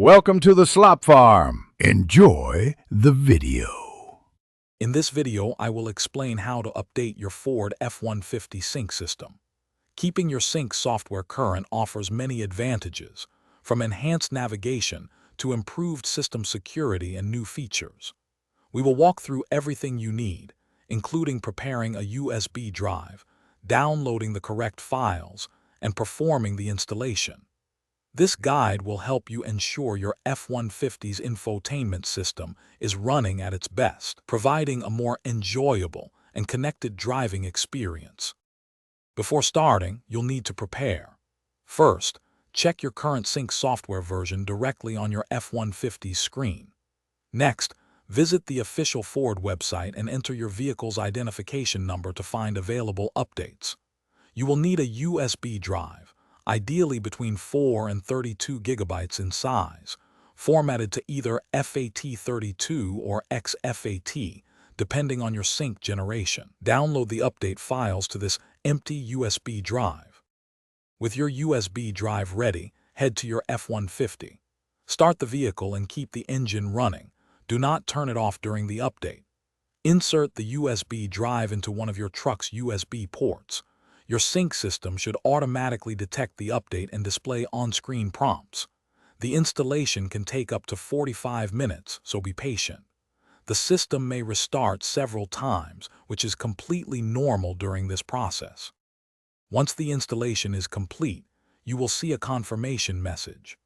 Welcome to the Slop Farm. Enjoy the video. In this video, I will explain how to update your Ford F-150 Sync system. Keeping your sync software current offers many advantages, from enhanced navigation to improved system security and new features. We will walk through everything you need, including preparing a USB drive, downloading the correct files, and performing the installation. This guide will help you ensure your F-150's infotainment system is running at its best, providing a more enjoyable and connected driving experience. Before starting, you'll need to prepare. First, check your current sync software version directly on your F-150's screen. Next, visit the official Ford website and enter your vehicle's identification number to find available updates. You will need a USB drive, ideally between 4 and 32 gigabytes in size, formatted to either FAT32 or XFAT, depending on your sync generation. Download the update files to this empty USB drive. With your USB drive ready, head to your F-150. Start the vehicle and keep the engine running. Do not turn it off during the update. Insert the USB drive into one of your truck's USB ports. Your sync system should automatically detect the update and display on-screen prompts. The installation can take up to 45 minutes, so be patient. The system may restart several times, which is completely normal during this process. Once the installation is complete, you will see a confirmation message.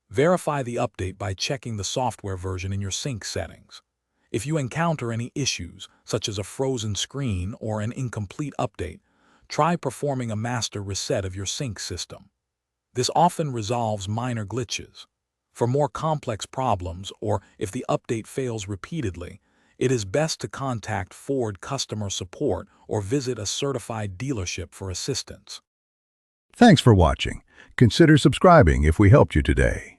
Verify the update by checking the software version in your sync settings. If you encounter any issues, such as a frozen screen or an incomplete update, try performing a master reset of your sync system. This often resolves minor glitches. For more complex problems, or if the update fails repeatedly, it is best to contact Ford customer support or visit a certified dealership for assistance. Thanks for watching. Consider subscribing if we helped you today.